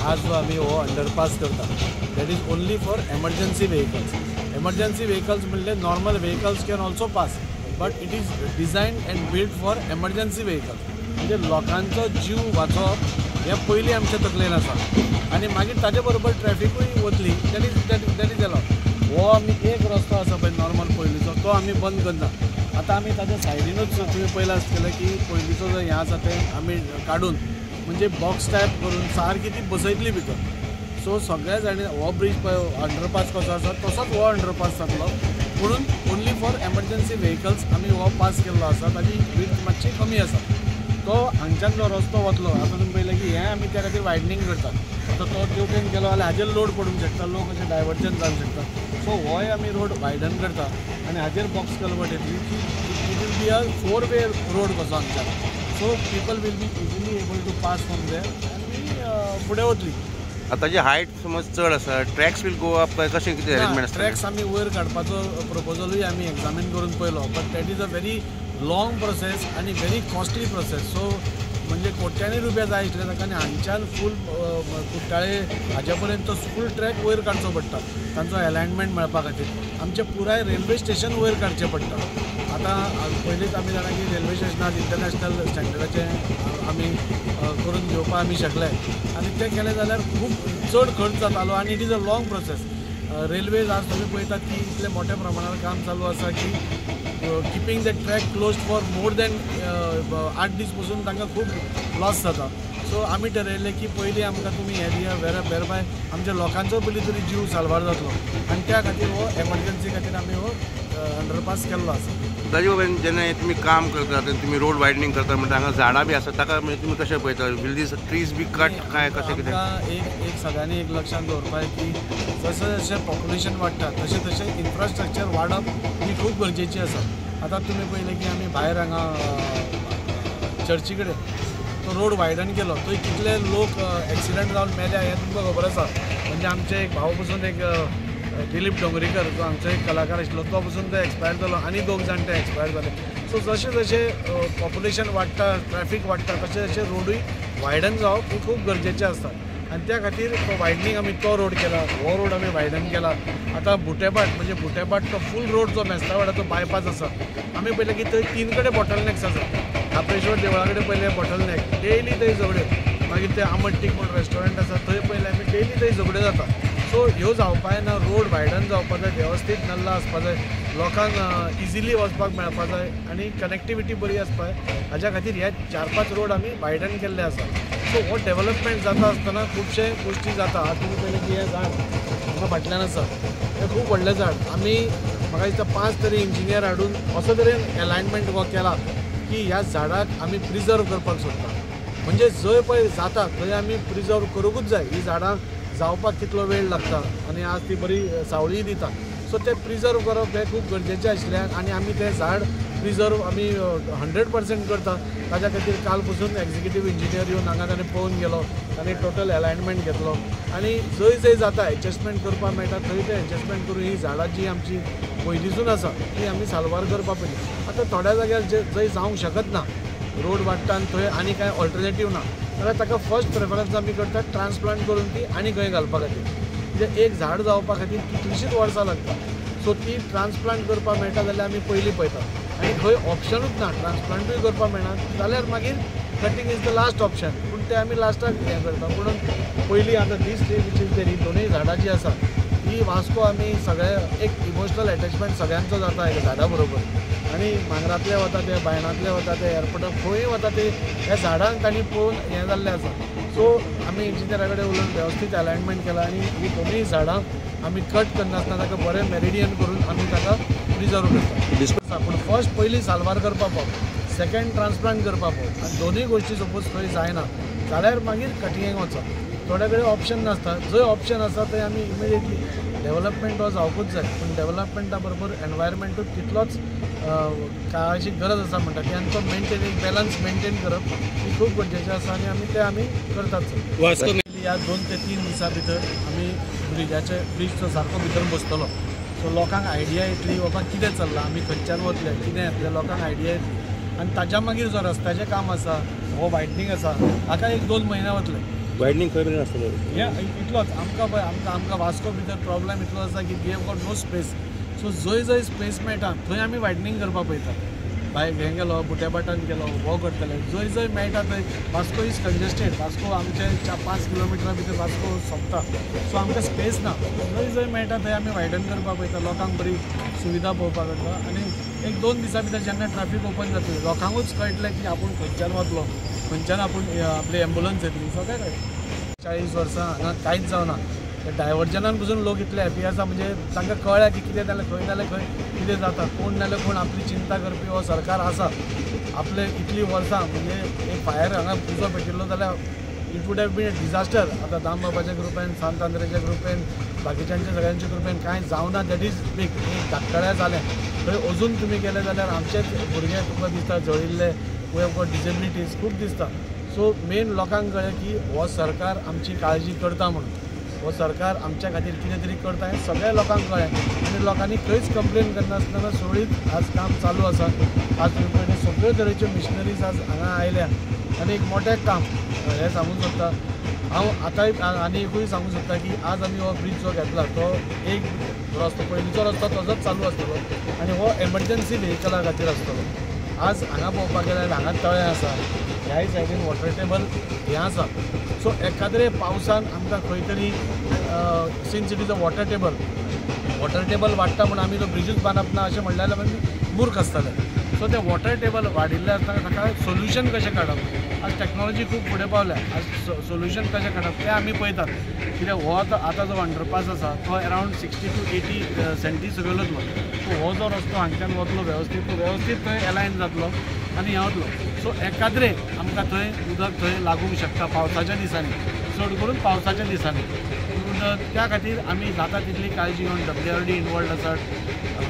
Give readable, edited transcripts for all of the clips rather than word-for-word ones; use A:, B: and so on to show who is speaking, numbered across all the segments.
A: आज जो आम्ही हो अंडरपास करता that is only for emergency vehicles. Emergency vehicles म्हणजे normal vehicles can also pass, but it is design and build for emergency vehicles. म्हणजे लोकांचो जीव वाचोवप हे पयलीं आमच्या तकलेन आसा आनी मागीर ताजे बरोबर ट्रॅफिकूय वतली दॅट इज अलाउड. हो आमी एक रस्तो आसा पळय नॉर्मल पयलींचो तो आमी बंद करना. आतां आमी ताज्या सायडीनूच तुमी पयलां आसतलें की पयलींचो जो हें आसा तें आमी काडून म्हणजे बॉक्स टायप करून सारकी ती बसयतली भितर. सो सगळ्या जाणी हो ब्रीज पळय अंडरपास कसो आसा तसोच हो अंडरपास जातलो, म्हणून ओन्ली फॉर एमर्जन्सी व्हेकल्स आमी हो पास केल्लो आसा. ताजी विड्थ मातशी कमी आसा. तो हांगच्यान जो रस्तो वतलो आतां तुमी पळयलें की हें आमी त्या खातीर वायडनींग करतात. आतां तो तेवटेन गेलो जाल्यार हाजेर लोड पडूंक शकता, लोक अशें डायवर्जन जावंक शकता. सो होय आमी रोड वायडन करता आनी हाजेर बॉक्स कल्वर्ट येतली की इट वील बी अ 4-वे रोड कसो हांगच्यान. So people will be easily able to pass from there आनी फुडें वतली.
B: आतां जी हायट समज चड आसा ट्रॅक्स वील गो अप काय कशें कितें अरेंजमेंट आसता?
A: ट्रॅक्स आमी वयर काडपाचो प्रपोजलूय आमी एग्जामीन करून पळयलो, but that is a very long process आनी व्हेरी कॉस्टली प्रोसेस. सो म्हणजे कोट्यांनी रुपया जाय आशिल्ले ताका आनी हांगच्यान फूल कुट्टाळे हाजे पर्यंत तो फूल ट्रॅक वयर काडचो पडटा तांचो अलायनमेंट मेळपा खातीर. आमचें पुराय रेल्वे स्टेशन वयर काडचें पडटा. आतां पयलींच आमी जाणा की रेल्वे स्टेशनार इंटरनॅशनल स्टँडर्डाचें आमी करून घेवपाक आमी शकले आनी तें केलें जाल्यार खूब चड खर्च जातालो आनी it is a long process. Railways आज तुमी पळयतात की इतलें मोठ्या प्रमाणावर काम चालू आसा की keeping the track close for more than 8 दीस पासून तांकां खूब लॉस जाता. सो आमी ठरयलें की पयलीं आमकां तुमी हें दिया वेर बाय आमच्या लोकांचो पयलीं तरी जीव साल्वार जातलो आनी त्या खातीर हो एमर्जन्सी खातीर आमी हो अंडरपास केल्लो आसा.
B: ताजे वयल्यान जेन्ना तुमी काम करतात तुमी रोड वायडनींग करतात म्हणजे हांगा झाडां बी आसा ताका म्हणजे तुमी कशें पळयता? Will these trees be cut काय कशें कितें?
A: एक सगळ्यांनी एक लक्षात दवरपाक की जशें जशें पॉप्युलेशन वाडटा तशें तशें इन्फ्रास्ट्रक्चर वाडप ही खूब गरजेची आसा. आतां तुमी पळयलें की आमी भायर हांगा चर्ची कडेन तो रोड वायडन केलो, थंय कितले लोक एक्सिडंट जावन मेल्या हें तुमकां खबर आसा. म्हणजे आमचे एक भाव पसून एक दिलीप डोंगरेकर जो आमचो एक कलाकार आशिल्लो तो पसून तो एक्सपायर जालो आनी 2 जाण ते एक्सपायर जाले. सो जशें जशें पॉप्युलेशन वाडटा ट्रॅफीक वाडटा तशें तशें रोडूय वायडन जावप ही खूब गरजेचें आसता आनी त्या खातीर तो वायडनींग आमी तो रोड केला, हो रोड आमी वायडन केला. आतां बुटेबाट म्हणजे बुटेबाट तो फूल रोड जो मेस्तावाडाचो बायपास आसा आमी पळयलें की थंय 3 कडेन बॉटलनेक्स आसा. कापेश्वर देवळा कडेन पयलें बॉटलनेक डेली थंय झगड्यो, मागीर ते आमट्टीक म्हूण रेस्टॉरंट आसा थंय पयलें आमी डेली थंय झगड्यो जाता. सो ह्यो जावपाक ना, रोड वायडन जावपा जाय, वेवस्थीत नाल्ला आसपा जाय, लोकांक इजिली वचपाक मेळपा जाय आनी कनेक्टिविटी बरी आसपा जाय. हाज्या खातीर हे 4-5 रोड आमी वायडन केल्ले आसा. सो हो डेवलपमेंट जाता आसतना खुबशे गोश्टी जाता. आतां तुमी पयलें की हें झाड हांगा फाटल्यान आसा हें खूब व्हडलें झाड. आमी म्हाका दिसता 5 तरी इंजिनियर हाडून असो तरेन अलायनमेंट हो केला की ह्या झाडाक आमी प्रिजर्व करपाक सोदता. म्हणजे जंय पळय जाता थंय आमी प्रिजर्व करूंकूच जाय. ही झाडां जावपाक कितलो वेळ लागता आनी आज ती बरी सावळी दिता. सो तें प्रिजर्व करप हें खूब गरजेचें आशिल्लें आनी आमी तें झाड प्रिजर्व आमी 100% करता. ताज्या खातीर काल पसून एक्झिक्युटीव इंजिनियर येवन हांगा ताणें पळोवन गेलो, ताणें टोटल अलायनमेंट घेतलो आनी जंय जंय जाता एडजस्टमेंट करपाक मेळटा थंय तें एडजस्टमेंट करून ही झाडां जी आमची पयलींसून आसा ती आमी साल्वार करपा पयली. आतां थोड्या जाग्यार जंय जावंक शकत ना, रोड वाडटा आनी थंय आनी कांय ऑल्टरनेटीव ना, जाल्यार ताका फर्स्ट प्रेफरन्स आमी करतात ट्रान्सप्लांट करून ती आनी खंय घालपा खातीर. म्हणजे एक झाड जावपा खातीर कितलींशींच वर्सां लागता. सो ती ट्रान्सप्लांट करपाक मेळटा जाल्यार आमी पयलीं पळयतात आनी खंय ऑप्शनूच ना ट्रान्सप्लांटूय करपाक मेळना जाल्यार मागीर cutting is the last option. पूण ते आमी लास्टाक हें करता. म्हणून पयलीं आतां दीस वीच इज देर ही दोनूय झाडां जी आसा ही वास्को आमी सगळे एक इमोशनल अटॅचमेंट सगळ्यांचो जाता एक झाडां बरोबर आनी मांगरांतले वता ते बायणांतले वता ते एअरपोर्टार खंय वता ते ह्या झाडांक तांणी पळोवन हें जाल्लें आसा. सो आमी इंजिनियरा कडेन उलोवन वेवस्थीत अलायनमेंट केला आनी ही दोनूय झाडां आमी कट करनासतना ताका बरें मेरिडियन करून आमी ताका प्रिजर्व करता. पूण फर्स्ट पयलीं साल्वार करपा पावप, सेकेंड ट्रान्सप्लांट करपा पावप आनी दोनूय गोश्टी सपोज खंय जायना जाल्यार मागीर कटिंगेक वचप. थोड्या कडेन ऑप्शन नासता, जंय ऑप्शन आसा थंय आमी इमिडिएटली डेवलपमेंट हो जावपूच जाय. पूण डेवलपमेंटा बरोबर एनवायरमेंटूय तितलोच काळाची गरज आसा म्हणटा ती आनी तो मेंटेन एक बॅलन्स मेंटेन करप ही खूब गरजेचें आसा आनी आमी तें आमी करतात. ह्या 2 ते 3 दिसां भितर आमी ब्रिजचो सारको भितर बसतलो. सो लोकांक आयडिया येतली बाबा कितें चल्लां, आमी खंयच्यान वतले, कितें येतलें, लोकांक आयडिया येतली. आनी ताच्या मागीर जो रस्त्याचें काम आसा हो वायडनींग आसा हाका 1-2 म्हयने वतले.
B: वायडनींग खंय मेरेन आसतलें
A: हे इतलोच आमकां पळय आमकां वास्को भितर प्रॉब्लेम इतलो आसा की we have got no space. So जंय जंय स्पेस मेळटा थंय आमी वायडनींग करपाक पळयता. भायर हें गेलो बुट्याबाटान गेलो हो करतले. जंय जंय मेळटा थंय वास्को इज कंजेस्टेड. वास्को आमचे 5 किलोमिटरा भितर वास्को सोंपता. सो आमकां स्पेस ना. जंय जंय मेळटा थंय आमी वायडन करपाक पळयता. लोकांक बरी सुविधा पळोवपाक करता. आनी 1-2 दिसां भितर जेन्ना ट्रॅफिक ओपन जातली लोकांकूच कळटलें की आपूण खंयच्यान वतलो, खंयच्यान आपूण आपली एम्बुलन्स येतली. सगळें कळटलें. 40 वर्सां हांगा कांयच जावना. डायव्हर्जनान पसून लोक इतले हॅपी आसा म्हणजे तांकां कळ्ळें की कितें जाल्यार खंय कितें जाता. कोण नाल्यार कोण आपली चिंता करपी हो सरकार आसा. आपले इतली वर्सां म्हणजे एक भायर हांगा पुजो पेटिल्लो जाल्यार it would have been a disaster. आतां दामबाबाच्या कृपेन, सांत आंद्रेच्या कृपेन, बाकीच्यांच्या सगळ्यांच्या कृपेन कांय जावना. That is big. एक धाकटळ्या जालें थंय अजून तुमी गेले जाल्यार आमचेच भुरगे तुका दिसता जळिल्ले, वी हॅव गॉट डिसेबिलिटीज खूब दिसता. सो मेन लोकांक कळ्ळें की हो सरकार आमची काळजी करता म्हणून. हो सरकार आमच्या खातीर कितें तरी करता हें सगळ्या लोकांक कळ्ळें. आनी लोकांनी खंयच कंप्लेन करनासतना सुरळीत आज काम चालू आसा. आज तुमी पळयलें सगळ्यो तरेच्यो मिशनरीज आज हांगा आयल्या. आनी एक मोठें काम हें सांगूंक सोदता हांव आतांय आनी एकूय सांगूंक सोदता की आज आमी हो ब्रीज जो घेतला तो एक रस्तो पयलींचो रस्तो तसोच चालू आसतलो आनी हो एमर्जन्सी व्हेहिकला खातीर आसतलो. आज हांगा पळोवपाक गेल्यार हांगा तळें आसा, ह्याय सायडीन वॉटर टेबल हें आसा. सो एखाद्रे पावसान आमकां खंय तरी since it is a water table वाडटा म्हणून आमी तो ब्रिजूच बांदप ना अशें म्हणलें जाल्यार आमी मूर्ख आसतले. सो ते वॉटर टेबल वाडिल्ले आसतना ताका सोल्युशन कशें काडप. आज टॅक्नॉलॉजी खूब फुडें पावल्या. आज सोल्युशन कशें काडप तें आमी पळयतात. कित्याक हो आतां जो अंडरपास आसा तो अरावंड 60 to 80 सेंटी सकयलूच वता. सो हो जो रस्तो हांगच्यान वतलो वेवस्थीत थंय एलायन जातलो आनी हें वतलो. सो एकाद्रे आमकां थंय उदक थंय लागूंक शकता पावसाच्या दिसांनी, चड करून पावसाच्या दिसांनी. त्या खातीर आमी जाता तितली काळजी घेवन WRD इनवॉल्ड आसात,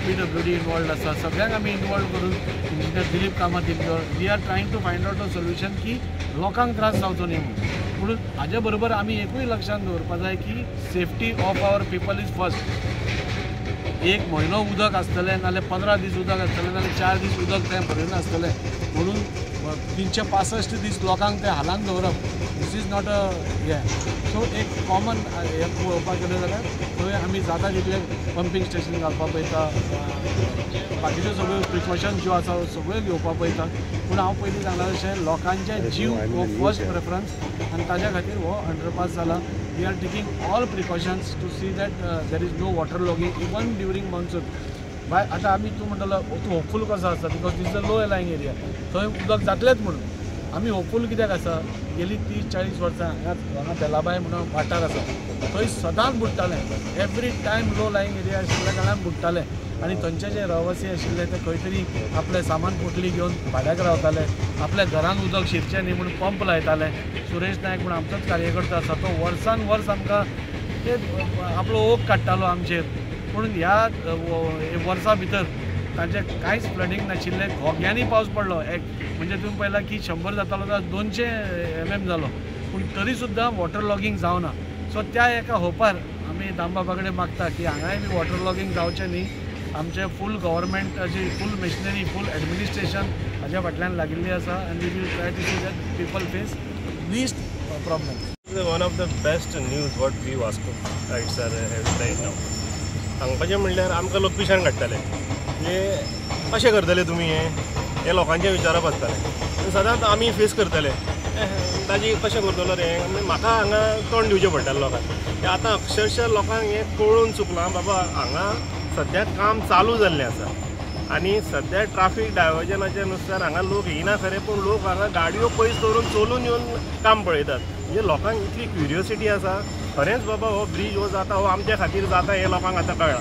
A: PWD इनवॉल्ड आसा, सगळ्यांक आमी इनवॉल्व करून इंजिनियर दिलीप कामत दिल्लो. We are trying to find out a solution की लोकांक त्रास जावचो न्ही म्हणून. म्हणून हाजे बरोबर आमी एकूय लक्षांत दवरपा जाय की safety of our people is first. एक म्हयनो उदक आसतलें नाल्यार 15 दीस उदक आसतलें नाल्यार 4 दीस उदक तें भरून आसतलें म्हणून 365 दीस लोकांक तें हालांत दवरप दीस इज नॉट अ हें. सो एक कॉमन हें पळोवपाक गेलें जाल्यार थंय आमी जाता तितले पंपींग स्टेशन घालपाक पळयता. बाकीच्यो सगळ्यो प्रिकॉशन्स ज्यो आसा सगळ्यो घेवपाक पळयता. पूण हांव पयलीं सांगलां तशें लोकांचे जीव हो फर्स्ट प्रेफरन्स आनी ताज्या खातीर हो अंडरपास जाला. We are taking all precautions to see that there is no water logging even during monsoon. बाय आतां आमी तूं म्हणटलो तूं होपफूल कसो आसा because this is a low lying area. थंय उदक जातलेंच म्हणून आमी होपफूल कित्याक आसा गेली 30-40 वर्सां हांगा बेलाबाय म्हणून वाठार आसा थंय सदांच बुडटालें. Every time low lying area आशिल्ल्या कारणान बुडटालें आनी थंयचे जे रहिवासी आशिल्ले ते खंय तरी आपले सामान पोटली घेवन भाड्याक रावताले. आपल्या घरान उदक शिरचें न्ही म्हणून पंप लायताले. सुरेश नायक म्हणून आमचोच कार्यकर्ता आसा तो वर्सान वर्स आमकां आपलो ओग काडटालो आमचेर. म्हणून ह्या वर्सां भितर तांचें कांयच फ्लडींग नाशिल्लें. घोग्यांनी पावस पडलो एक म्हणजे तुमी पळयलां की 100 जातालो जाल्यार 200 mm जालो पूण तरी सुद्दां वॉटर लॉगिंग जावना. सो त्या एका होपार आमी दामबाबा कडेन मागता की हांगाय बी वॉटर लॉगिंग जावचें न्ही. आमचे फूल गव्हर्मेंटाची फूल मशिनरी फूल एडमिनिस्ट्रेशन हाज्या फाटल्यान लागिल्ली आसा आनी we will try to see that people face least problem.
C: One of the best news what we Vasco rights are having right now. सांगपाचें म्हणल्यार आमकां लोक पिशान काडटाले म्हणजे कशें करतले तुमी हें लोकांचें विचारप आसतालें. सदांच आमी फेस करतले ताजी कशें करतलो रे म्हाका हांगा तोंड दिवचें पडटालें लोकांक. आतां अक्षरशः लोकांक हें कळून चुकलां बाबा हांगा सद्या काम चालू जाल्लें आसा आनी सद्या ट्राफीक डायवर्जनाच्या नुसार हांगा लोक येयना खरें पूण लोक हांगा गाडयो पयस दवरून चलून येवन काम पळयतात. म्हणजे लोकांक इतली क्युरियोसिटी आसा खरेंच बाबा हो ब्रीज हो जाता हो आमच्या खातीर जाता हें लोकांक आतां कळ्ळां.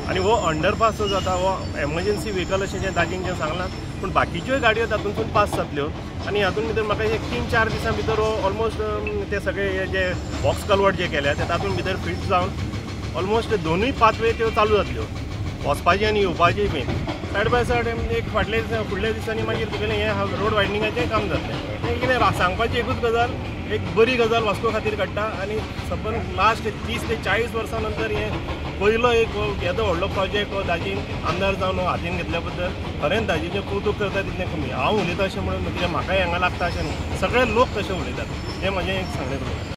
C: आनी हो अंडरपास जो जाता हो एमर्जन्सी व्हेकल अशें जें दाजींक जें सांगलां पूण बाकीच्योय गाडयो तातूंतसून पास जातल्यो आनी हातूंत भितर म्हाका एक 3-4 दिसां भितर हो ऑलमोस्ट ते सगळे जे बॉक्स कल्वर्ट जे केल्या ते तातूंत भितर फिट जावन ऑलमोस्ट दोनूय पाथवे त्यो चालू जातल्यो वचपाची आनी येवपाची बीन. सायड बाय सायड एक फुडल्या दिसांनी मागीर तुगेलें हें रोड वायडनिंगाचें काम जातलें. हें कितें सांगपाची एकूच गजाल एक बरी गजाल वास्को खातीर काडटा आनी सपोज लास्ट 30 ते 40 वर्सां नंतर हें पयलो एक येदो व्हडलो प्रोजेक्ट हो दाजीन आमदार जावन हातीन घेतल्या बद्दल खरेंच दाजीचें कौतूक करता तितलें कमी. हांव उलयता अशें म्हणून कितें म्हाकाय हांगा लागता अशें न्हू. सगळे लोक तशें उलयतात. हें म्हाजें एक सांगणें तुमकां.